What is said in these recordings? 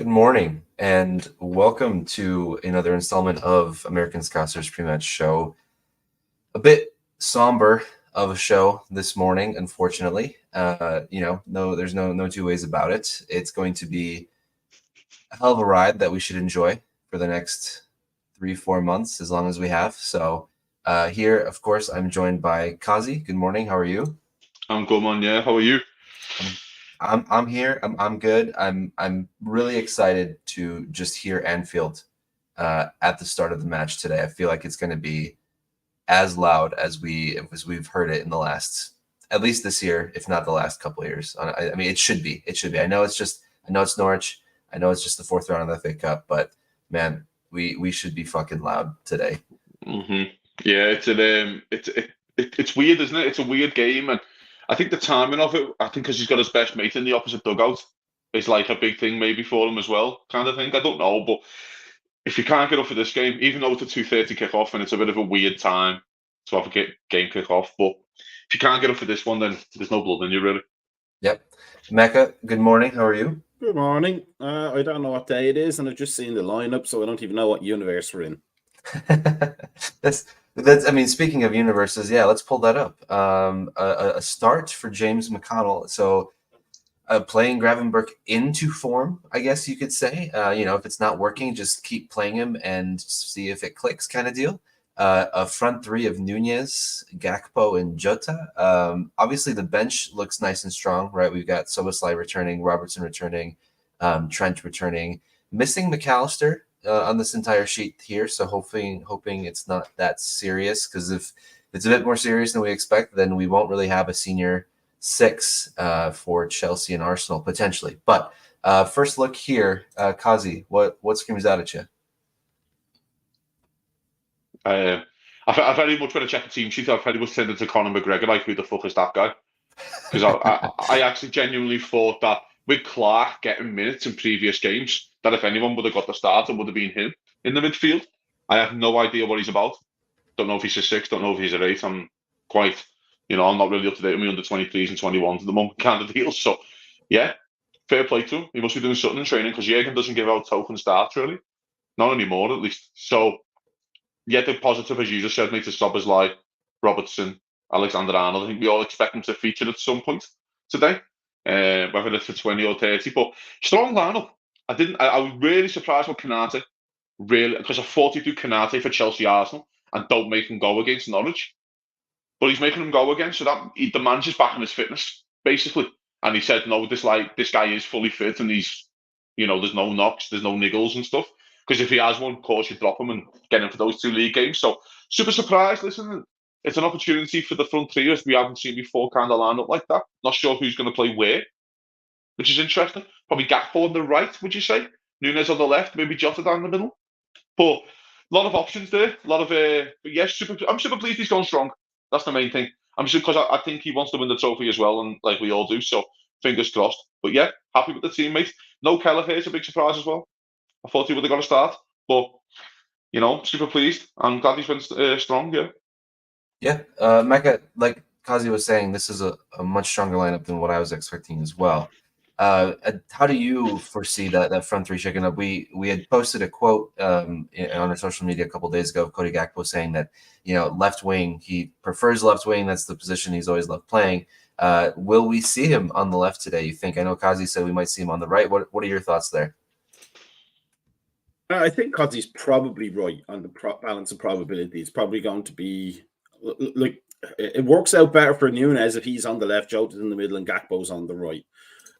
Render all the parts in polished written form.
Good morning, and welcome to another installment of American Scousers Prematch show. A bit somber of a show this morning, unfortunately. There's no two ways about it. It's going to be a hell of a ride that we should enjoy for the next 3-4 months, as long as we have. So, here, of course, I'm joined by Kazi. Good morning. How are you? I'm good, man. Yeah, how are you? I'm here. I'm good. I'm really excited to just hear Anfield at the start of the match today. I feel like it's going to be as loud as we've heard it in the last, at least this year, if not the last couple of years. I mean, it should be. It should be. I know it's Norwich. I know it's just the fourth round of the FA Cup, but man, we should be fucking loud today. Yeah, it's weird, isn't it? It's a weird game, and I think the timing of it. I think because he's got his best mate in the opposite dugout, is like a big thing maybe for him as well, kind of thing. I don't know, but if you can't get up for this game, even though it's a 2:30 kick-off and it's a bit of a weird time to have a game kick-off, but if you can't get up for this one, then there's no blood in you, really. Yep. Mecca, good morning. How are you? Good morning. I don't know what day it is, and I've just seen the lineup, so I don't even know what universe we're in. That's. I mean, speaking of universes, yeah, let's pull that up. A start for James McConnell. So, playing Gravenberch into form, I guess you could say. If it's not working, just keep playing him and see if it clicks, kind of deal. A front three of Nunez, Gakpo, and Jota. Obviously, the bench looks nice and strong, right? We've got Soboslai returning, Robertson returning, Trent returning, missing McAllister on this entire sheet here. So hoping it's not that serious, because if it's a bit more serious than we expect, then we won't really have a senior six for Chelsea and Arsenal potentially. But first look here, Kazi, what screams out at you? I very much, when I check the team sheet, I very much tended to Conor McGregor, like, who the fuck is that guy? Because I actually genuinely thought that with Clark getting minutes in previous games, that if anyone would have got the start, it would have been him in the midfield. I have no idea what he's about. Don't know if he's a six, don't know if he's a eight. I'm not really up to date with me under 23s and 21s at the moment, kind of deal. So, yeah, fair play to him. He must be doing something in training, because Jurgen doesn't give out token starts, really. Not anymore, at least. So, yeah, the positive, as you just said, mate, to Szoboszlai, Robertson, Alexander-Arnold. I think we all expect them to feature at some point today, whether it's for 20 or 30. But strong lineup. I was really surprised with Konate, really, because I thought he'd do Konate for Chelsea, Arsenal, and don't make him go against Norwich. But he's making him go again, so that the manager's back in his fitness, basically. And he said, no, this guy is fully fit, and he's, there's no knocks, there's no niggles and stuff. Because if he has one, of course, you drop him and get him for those two league games. So, super surprised. Listen, it's an opportunity for the front three, as we haven't seen before, kind of line up like that. Not sure who's going to play where, which is interesting. Probably Gakpo on the right, would you say? Nunez on the left, maybe Jota down the middle. But a lot of options there. A lot of, but yes, I'm super pleased he's gone strong. That's the main thing. I'm sure, because I think he wants to win the trophy as well, and like we all do. So, fingers crossed. But yeah, happy with the teammates. No Kelleher is a big surprise as well. I thought he would have got a start, but super pleased. I'm glad he's been strong. Yeah. Yeah, Mecca, like Kazi was saying, this is a much stronger lineup than what I was expecting as well. How do you foresee that front three shaking up? We had posted a quote on our social media a couple of days ago of Cody Gakpo saying that left wing, he prefers left wing. That's the position he's always loved playing. Will we see him on the left today, you think? I know Kazi said we might see him on the right. What are your thoughts there? I think Kazi's probably right on the balance of probability. It's probably going to be like it works out better for Nunez if he's on the left, Jota's in the middle, and Gakpo's on the right.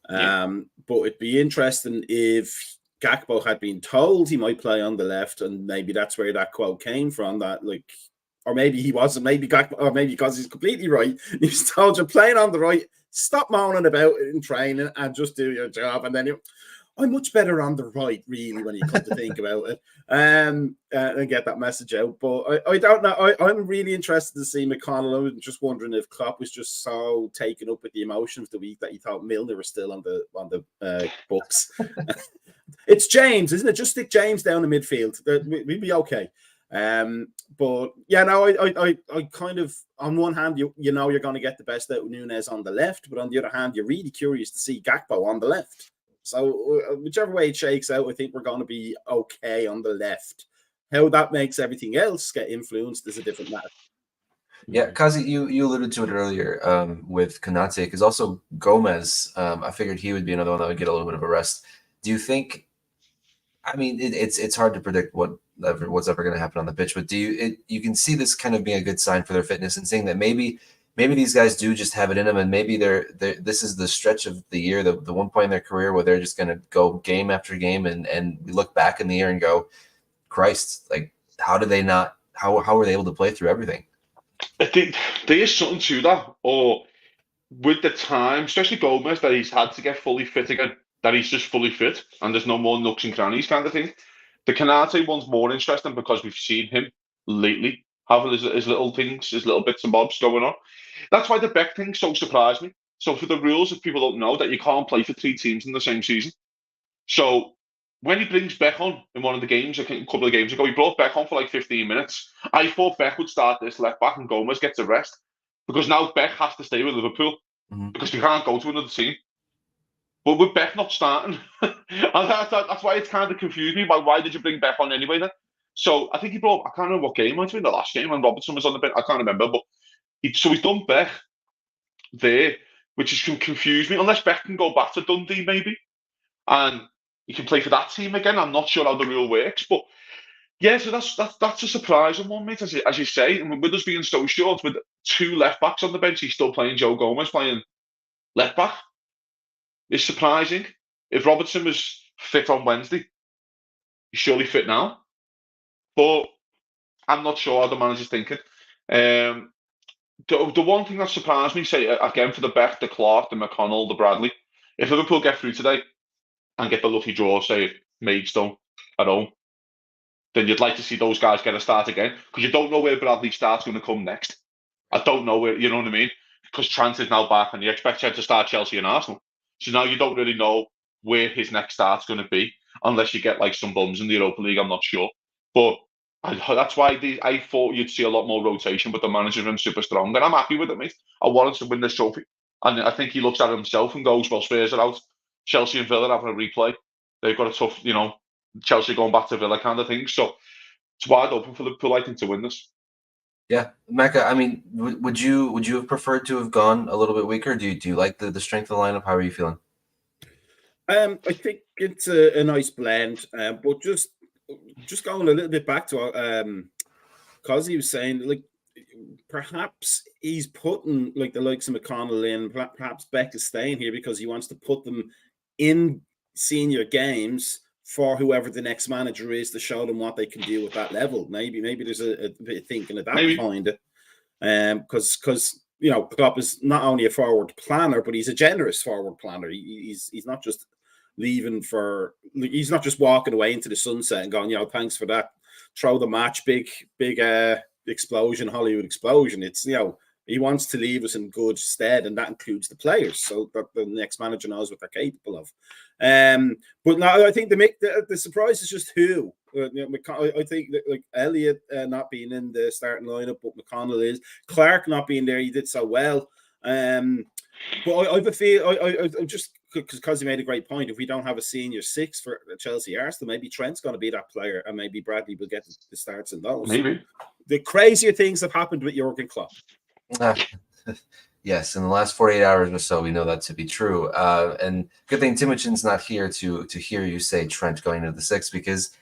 But it'd be interesting if Gakpo had been told he might play on the left, and maybe that's where that quote came from. That or maybe he wasn't. Maybe Gakpo, or maybe because he's completely right. He's told, you're playing on the right. Stop moaning about it in training and just do your job, and then I'm much better on the right, really, when you come to think about it, and get that message out. But I don't know. I'm really interested to see McConnell. I'm just wondering if Klopp was just so taken up with the emotions the week that he thought Milner was still on the books. It's James, isn't it? Just stick James down the midfield. We'd be okay. But yeah, no, I kind of, on one hand, you're going to get the best out of Nunez on the left, but on the other hand, you're really curious to see Gakpo on the left. So whichever way it shakes out, I think we're going to be okay on the left. How that makes everything else get influenced is a different matter. Yeah, Kazi, you alluded to it earlier with Konate, because also Gomez, I figured he would be another one that would get a little bit of a rest. Do you think? I mean, it's hard to predict what's ever going to happen on the pitch, but you can see this kind of being a good sign for their fitness and saying that maybe these guys do just have it in them, and maybe this is the stretch of the year, the one point in their career where they're just going to go game after game, and we look back in the year and go, Christ, like how did they not? How were they able to play through everything? I think there is something to that, or with the time, especially Gomez, that he's had to get fully fit again, that he's just fully fit, and there's no more nooks and crannies kind of thing. The Canate one's more interesting because we've seen him lately having his little things, his little bits and bobs going on. That's why the Beck thing so surprised me. So for the rules, if people don't know, that you can't play for 3 teams in the same season. So when he brings Beck on in one of the games, I think a couple of games ago, he brought Beck on for like 15 minutes. I thought Beck would start this left back and Gomez gets a rest because now Beck has to stay with Liverpool because we can't go to another team. But with Beck not starting, and that's why it's kind of confused me. Why did you bring Beck on anyway then? So I think he brought, I can't remember what game it might have been the last game when Robertson was on the bench. I can't remember, but he's done Beck there, which is confused me. Unless Beck can go back to Dundee maybe, and he can play for that team again. I'm not sure how the rule works, but yeah, so that's a surprising one, mate. As you say, and with us being so short, with 2 left backs on the bench, he's still playing Joe Gomez playing left back. It's surprising. If Robertson was fit on Wednesday, he's surely fit now. But I'm not sure how the manager's thinking. The one thing that surprised me, say again for the Beck, the Clark, the McConnell, the Bradley, if Liverpool get through today and get the lucky draw, say Maidstone at home, then you'd like to see those guys get a start again because you don't know where Bradley start's going to come next. I don't know where, you know what I mean? Because Trent is now back and you expect him to start Chelsea and Arsenal. So now you don't really know where his next start's going to be unless you get like some bums in the Europa League. I'm not sure. But that's why I thought you'd see a lot more rotation, but the manager's been super strong. And I'm happy with it, mate. I wanted to win this trophy. And I think he looks at himself and goes, well, Spurs are out. Chelsea and Villa having a replay. They've got a tough, Chelsea going back to Villa kind of thing. So it's wide open for Liverpool, I think, to win this. Yeah, Mecca. I mean, would you have preferred to have gone a little bit weaker? Do you like the strength of the lineup? How are you feeling? I think it's a nice blend, but just going a little bit back to because he was saying like perhaps he's putting like the likes of McConnell in, perhaps Beck is staying here because he wants to put them in senior games for whoever the next manager is to show them what they can do at that level. Maybe there's a bit of thinking of that behind it. Because Klopp is not only a forward planner, but he's a generous forward planner. He's not just he's not just walking away into the sunset and going, thanks for that. Throw the match, big explosion, Hollywood explosion. It's he wants to leave us in good stead, and that includes the players, so that the next manager knows what they're capable of. But now I think the surprise is just who. I think that, like Elliott not being in the starting lineup, but McConnell is. Clark not being there, he did so well. But I have a feel. I'm just because he made a great point. If we don't have a senior 6 for Chelsea Arsenal, maybe Trent's going to be that player, and maybe Bradley will get the starts in those. Maybe the crazier things have happened with Jurgen Klopp. Yes, in the last 48 hours or so, we know that to be true. And good thing Timochin's not here to hear you say Trent going into the 6, because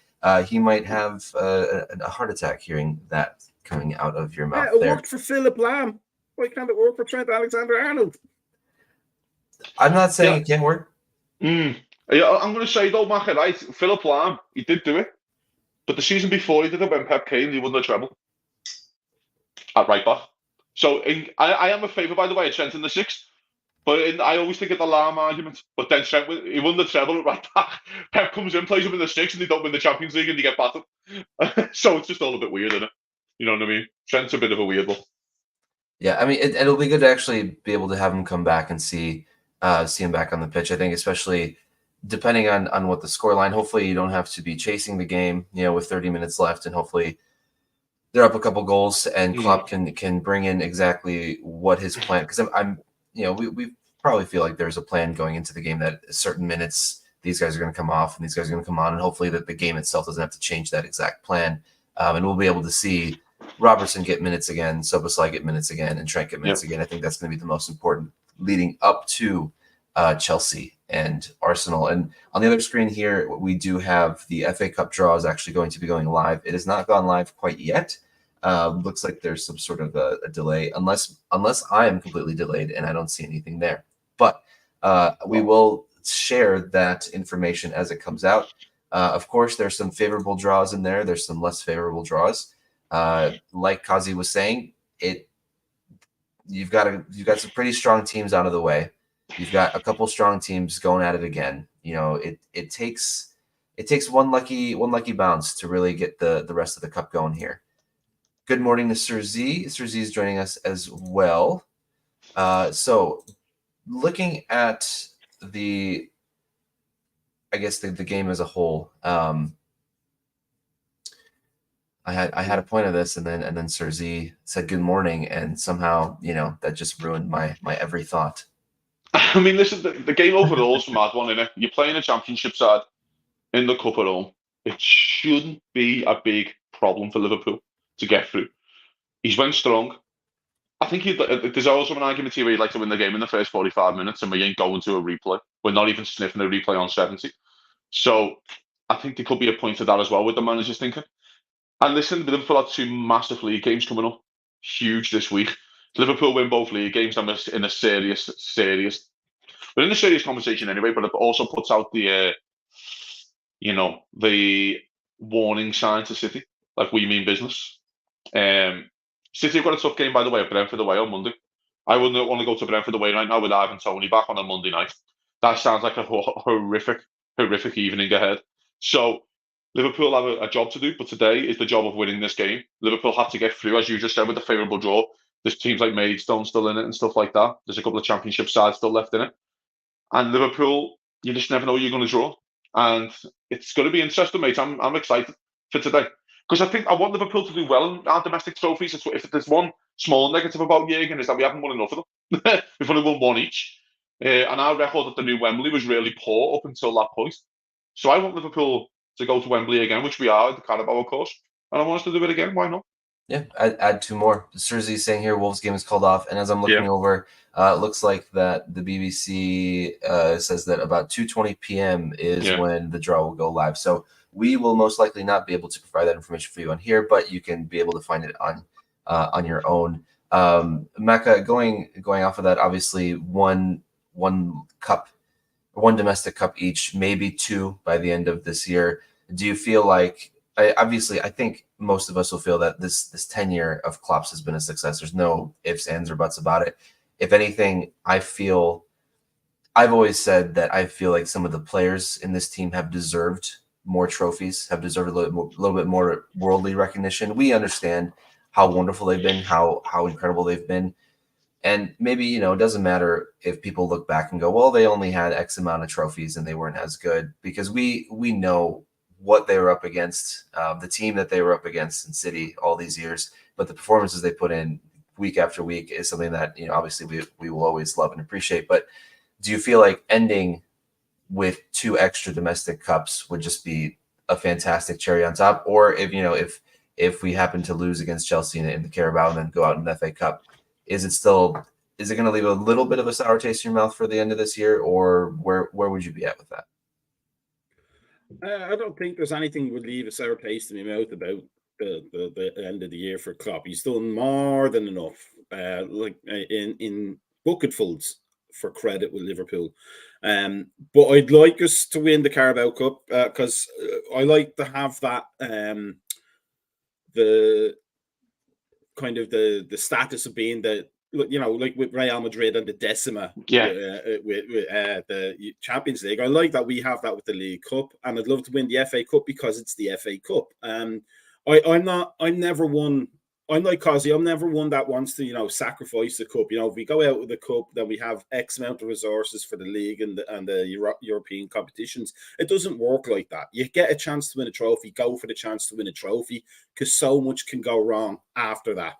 he might have a heart attack hearing that coming out of your mouth. Yeah, it worked for Philip Lam. Why can't it work for Trent Alexander-Arnold? I'm not saying it can't work. Yeah, I'm going to say though, Mac, right? Philip Lam, he did do it, but the season before he did it when Pep came, he won the treble at right back. So I am a favourite, by the way, of Trent in the 6, but I always think of the Lam argument. But then Trent, he won the treble at right back. Pep comes in, plays him in the 6, and they don't win the Champions League, and they get battered. So it's just all a bit weird, isn't it? You know what I mean? Trent's a bit of a weird one. Yeah, I mean, it'll be good to actually be able to have him come back and see him back on the pitch. I think, especially depending on what the scoreline. Hopefully, you don't have to be chasing the game, with 30 minutes left, and hopefully they're up a couple goals, and Klopp can bring in exactly what his plan. Because we probably feel like there's a plan going into the game that certain minutes these guys are going to come off and these guys are going to come on, and hopefully that the game itself doesn't have to change that exact plan. And we'll be able to see Robertson get minutes again, Szoboszlai get minutes again, and Trent get minutes again. I think that's going to be the most important leading up to Chelsea and Arsenal. And on the other screen here, we do have the FA Cup draw is actually going to be going live. It has not gone live quite yet. Looks like there's some sort of a delay, unless I am completely delayed and I don't see anything there. But we will share that information as it comes out. Of course, there's some favorable draws in there. There's some less favorable draws. Like Kazi was saying, you've got some pretty strong teams out of the way. You've got a couple strong teams going at it again. You know, it takes one lucky bounce to really get the rest of the cup going here. Good morning to Sir Z. Sir Z is joining us as well. So looking at the game as a whole, I had a point of this, and then Sir Z said good morning, and somehow, you know, that just ruined my every thought. I mean, listen, the game overall is a mad one, isn't it? You're playing a championship side in the cup at home. It shouldn't be a big problem for Liverpool to get through. He's went strong. I think there's also an argument here where you'd like to win the game in the first 45 minutes, and we ain't going to a replay. We're not even sniffing a replay on 70. So I think there could be a point to that as well with the managers thinking. And listen, Liverpool have 2 massive league games coming up. Huge this week. Liverpool win both league games, and we're in a serious conversation anyway, but it also puts out the warning sign to City, like we mean business. City have got a tough game, by the way, at Brentford away on Monday. I wouldn't want to go to Brentford away right now with Ivan Toney back on a Monday night. That sounds like a horrific evening ahead. So Liverpool have a job to do, but today is the job of winning this game. Liverpool have to get through, as you just said, with a favourable draw. There's teams like Maidstone still in it and stuff like that. There's a couple of championship sides still left in it. And Liverpool, you just never know who you're going to draw. And it's going to be interesting, mate. I'm excited for today. Because I think I want Liverpool to do well in our domestic trophies. If there's one small negative about Jurgen, is that we haven't won enough of them. We've only won 1 each. And our record at the new Wembley was really poor up until that point. So I want Liverpool to go to Wembley again, which we are, the Carabao, of course. And I want us to do it again. Why not? Yeah, add 2 more. Serzi saying here, Wolves game is called off. And as I'm looking over, it looks like that the BBC says that about 2:20 p.m. is when the draw will go live. So we will most likely not be able to provide that information for you on here, but you can be able to find it on your own. Mecca, going off of that, obviously one cup, one domestic cup each, maybe 2 by the end of this year. Do you feel like, I think most of us will feel that this tenure of Klopp's has been a success. There's no ifs, ands, or buts about it. If anything, I've always said that I feel like some of the players in this team have deserved more trophies, have deserved a little bit more worldly recognition. We understand how wonderful they've been, how incredible they've been. And maybe, it doesn't matter if people look back and go, well, they only had X amount of trophies and they weren't as good, because we know what they were up against, the team that they were up against in City all these years. But the performances they put in week after week is something that, obviously we will always love and appreciate. But do you feel like ending with 2 extra domestic cups would just be a fantastic cherry on top? Or if we happen to lose against Chelsea in the Carabao and then go out in the FA Cup, is it going to leave a little bit of a sour taste in your mouth for the end of this year, or where would you be at with that? I don't think there's anything would leave a sour taste in my mouth about the end of the year for Klopp. He's done more than enough, in bucketfuls for credit with Liverpool. But I'd like us to win the Carabao Cup because I like to have that the kind of the status of being like with Real Madrid and the Decima with the Champions League. I like that we have that with the League Cup, and I'd love to win the FA Cup because it's the FA Cup. I'm never one. I'm like Kazi. I'm never one that wants to, sacrifice the cup. If we go out with the cup, then we have X amount of resources for the league and the European competitions. It doesn't work like that. You get a chance to win a trophy, go for the chance to win a trophy, because so much can go wrong after that.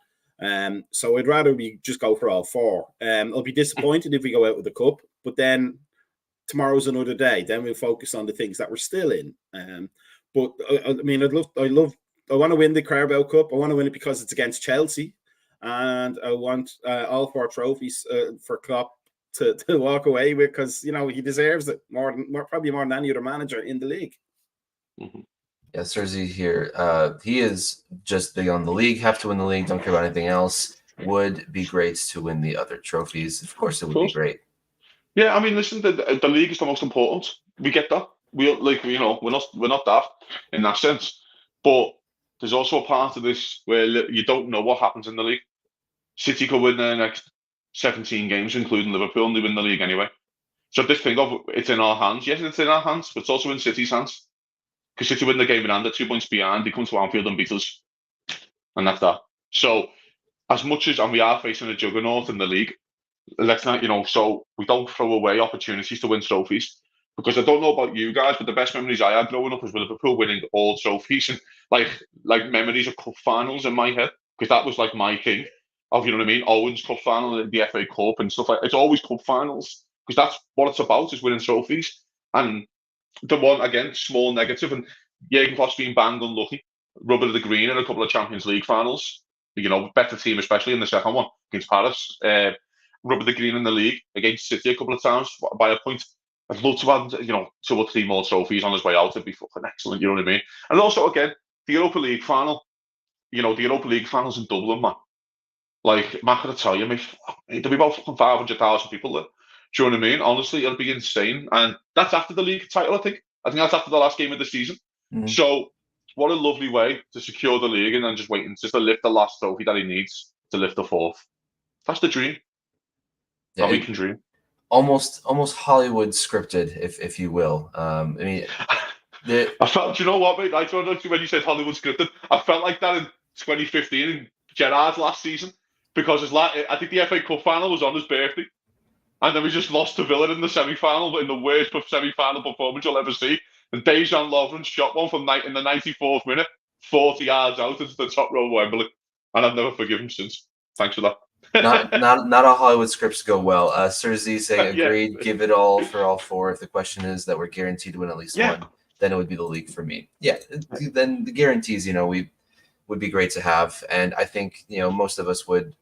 So I'd rather we just go for all 4. I'll be disappointed if we go out with the cup, but then tomorrow's another day. Then we'll focus on the things that we're still in. But I mean, I want to win the Carabao Cup. I want to win it because it's against Chelsea, and I want all 4 trophies for Klopp to walk away with, because he deserves it probably more than any other manager in the league. Mm-hmm. Yeah, Sergi here. He is just big on the league. Have to win the league. Don't care about anything else. Would be great to win the other trophies. Of course, it would be great. Yeah, I mean, listen, the league is the most important. We get that. We're not daft in that sense. But there's also a part of this where you don't know what happens in the league. City could win their next 17 games, including Liverpool, and they win the league anyway. So this thing of it's in our hands. Yes, it's in our hands, but it's also in City's hands. Because City win the game in hand, they're 2 points behind. They come to Anfield and beat us, and that's that. So as much as, and we are facing a juggernaut in the league, let's not, so we don't throw away opportunities to win trophies. Because I don't know about you guys, but the best memories I had growing up was with Liverpool winning all trophies, and like memories of cup finals in my head, because that was like my king of, Owen's cup final, the FA Cup and stuff like that. It's always cup finals, because that's what it's about, is winning trophies. And the one, again, small negative, and Jurgen Klopp's been bang unlucky, rubber of the green in a couple of Champions League finals. Better team, especially in the second one against Paris. Rubber the green in the league against City a couple of times by a point. I'd love to have, 2 or 3 more trophies on his way out. It'd be fucking excellent, you know what I mean? And also, again, the Europa League final, the Europa League finals in Dublin, man. Like, I'm not going to tell you, mate, there'll be about fucking 500,000 people there. Do you know what I mean? Honestly, it'll be insane. And that's after the league title, I think. I think that's after the last game of the season. Mm-hmm. So, what a lovely way to secure the league and then just waiting just to lift the last trophy that he needs to lift the 4th. That's the dream. Yeah, we can dream. Almost Hollywood scripted, if you will. I mean, I felt. Do you know what, mate? I told you when you said Hollywood scripted, I felt like that in 2015 in Gerrard's last season, because I think the FA Cup final was on his birthday, and then we just lost to Villa in the semi-final, but in the worst semi-final performance you'll ever see. And Dejan Lovren shot one from in the 94th minute, 40 yards out into the top row of Wembley, and I've never forgiven him since. Thanks for that. not all Hollywood scripts go well. Sergi saying agreed. Yeah. Give it all for all 4. If the question is that we're guaranteed to win at least one, then it would be the league for me. Yeah, then the guarantees, we would be great to have, and I think most of us would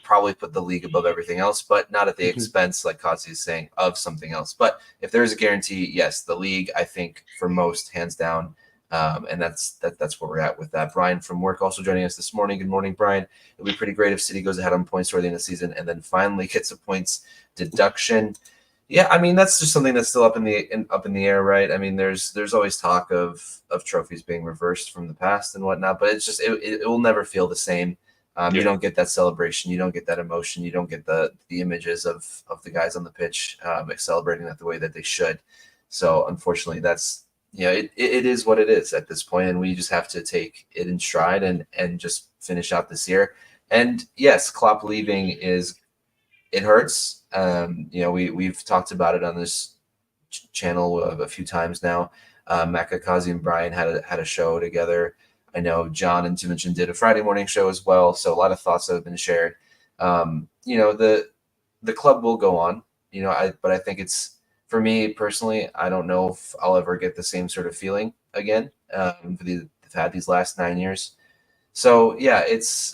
probably put the league above everything else, but not at the expense, like Kazi is saying, of something else. But if there is a guarantee, yes, the league, I think for most, hands down. And that's where we're at with that. Brian from work also joining us this morning. Good morning, Brian. It'll be pretty great if City goes ahead on points toward the end of the season and then finally gets a points deduction. Yeah, I mean, that's just something that's still up in the air, right? I mean, there's always talk of trophies being reversed from the past and whatnot, but it's just it will never feel the same. You don't get that celebration, you don't get that emotion, you don't get the images of the guys on the pitch celebrating that the way that they should. So unfortunately, that's it is what it is at this point, and we just have to take it in stride and just finish out this year. And yes, Klopp leaving it hurts. We've talked about it on this channel a few times now. Mecca, Kazi, and Brian had a show together. I know John and Dimension did a Friday morning show as well. So a lot of thoughts that have been shared. The club will go on. But I think it's, for me personally, I don't know if I'll ever get the same sort of feeling again. They've had these last 9 years. So yeah, it's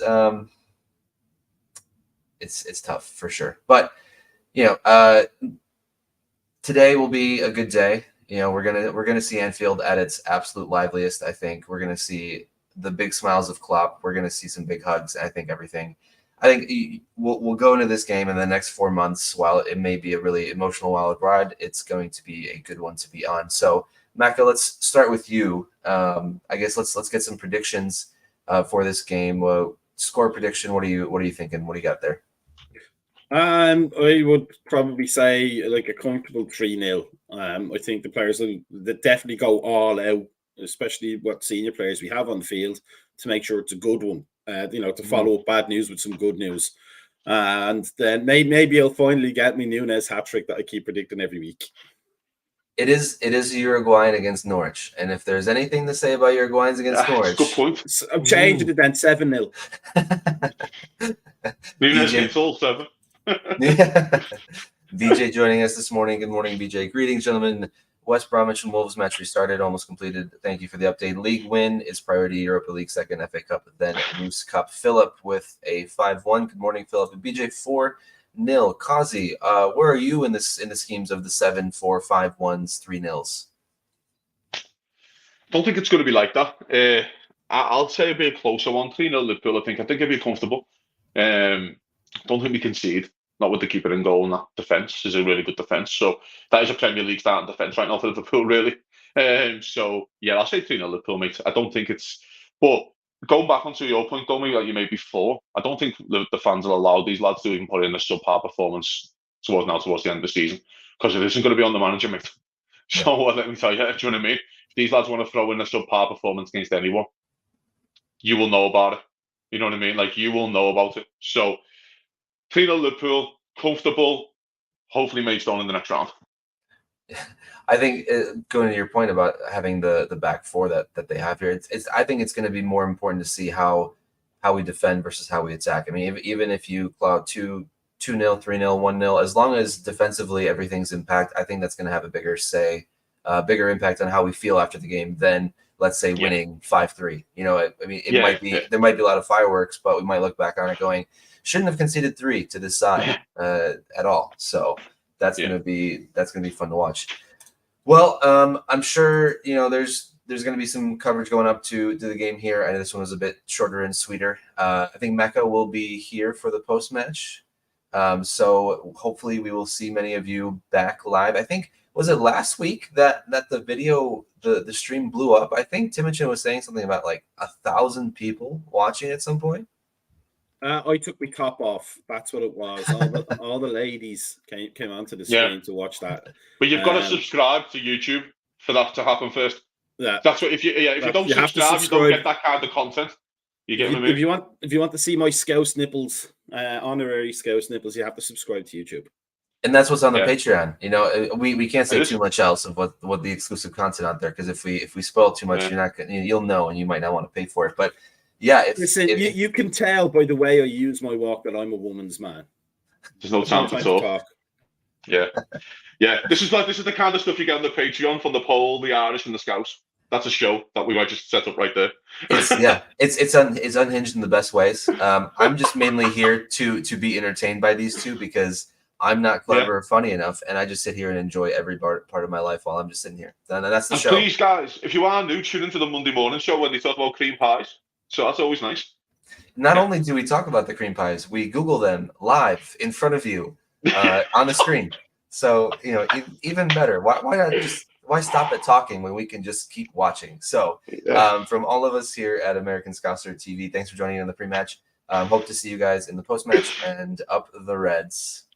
tough for sure. But today will be a good day. We're gonna see Anfield at its absolute liveliest. I think we're gonna see the big smiles of Klopp. We're gonna see some big hugs. I think we'll go into this game in the next 4 months. While it may be a really emotional wild ride, it's going to be a good one to be on. So, Mecca, let's start with you. I guess let's get some predictions for this game. Score prediction. What are you thinking? What do you got there? I would probably say like a comfortable 3-0. I think the players will definitely go all out, especially what senior players we have on the field, to make sure it's a good one. To follow up bad news with some good news. And then maybe I'll finally get me Nunes hat-trick that I keep predicting every week. It is Uruguayan against Norwich. And if there's anything to say about Uruguayans against Norwich... Good point. I'm changing it then, 7-0. Nunes hits all 7. Yeah. BJ joining us this morning. Good morning, BJ. Greetings, gentlemen. West Bromwich and Wolves match restarted, almost completed. Thank you for the update. League win is priority. Europa League second, FA Cup, then Moose Cup. Philip with a 5-1. Good morning, Philip. And BJ 4-0. Kazi, where are you in the schemes of the 7-4-5-1s, 3-0s? Don't think it's going to be like that. I'll say it'll be a closer one. 3-0 Liverpool, I think it'll be comfortable. Don't think we concede. Not with the keeper in goal, and that defence is a really good defence. So that is a Premier League starting defence right now for Liverpool, really. So yeah, I'll say 3-0 Liverpool, mate. I don't think it's. But going back onto your point, Domi, like you made before, I don't think the fans will allow these lads to even put in a subpar performance towards the end of the season, because it isn't going to be on the manager, mate. So let me tell you, do you know what I mean? If these lads want to throw in a subpar performance against anyone, you will know about it. You know what I mean? Like, you will know about it. So 3-0 Liverpool, comfortable, hopefully Maidstone in the next round. I think going to your point about having the back four that they have here, I think it's going to be more important to see how we defend versus how we attack. I mean, even if you cloud 2-0, 3-0, 1-0, as long as defensively everything's intact, I think that's going to have a bigger impact on how we feel after the game than, let's say, winning 5-3. You know, I mean, there might be a lot of fireworks, but we might look back on it going, shouldn't have conceded 3 to this side at all. So that's gonna be fun to watch. Well, I'm sure there's going to be some coverage going up to the game here. I know this one was a bit shorter and sweeter. I think Mecca will be here for the post match, so hopefully we will see many of you back live. I think, was it last week that the video, the stream blew up? I think Timothy was saying something about like 1,000 people watching at some point. I took my top off. That's what it was. All the ladies came onto the stream to watch that. But you've got to subscribe to YouTube for that to happen first. Yeah, that's what. If you don't subscribe, you don't get that kind of content. You get what I mean? If you want to see my Scouse nipples, honorary Scouse nipples, you have to subscribe to YouTube. And that's what's on the Patreon. You know, we can't say too much else of what the exclusive content out there, because if we spoil too much, you'll know, and you might not want to pay for it. But yeah, you can tell by the way I use my walk that I'm a woman's man. There's no time to talk. Yeah. This is the kind of stuff you get on the Patreon from the Pole, the Irish, and the Scouse. That's a show that we might just set up right there. It's unhinged in the best ways. I'm just mainly here to be entertained by these two, because I'm not clever or funny enough, and I just sit here and enjoy every part of my life while I'm just sitting here. And that's the show. Please, guys, if you are new, tune into the Monday morning show when they talk about cream pies. So that's always nice. Not only do we talk about the cream pies, we Google them live in front of you on the screen. So, even better. Why stop at talking when we can just keep watching? So from all of us here at American Scouser TV, thanks for joining in on the pre-match. Hope to see you guys in the post-match, and up the Reds.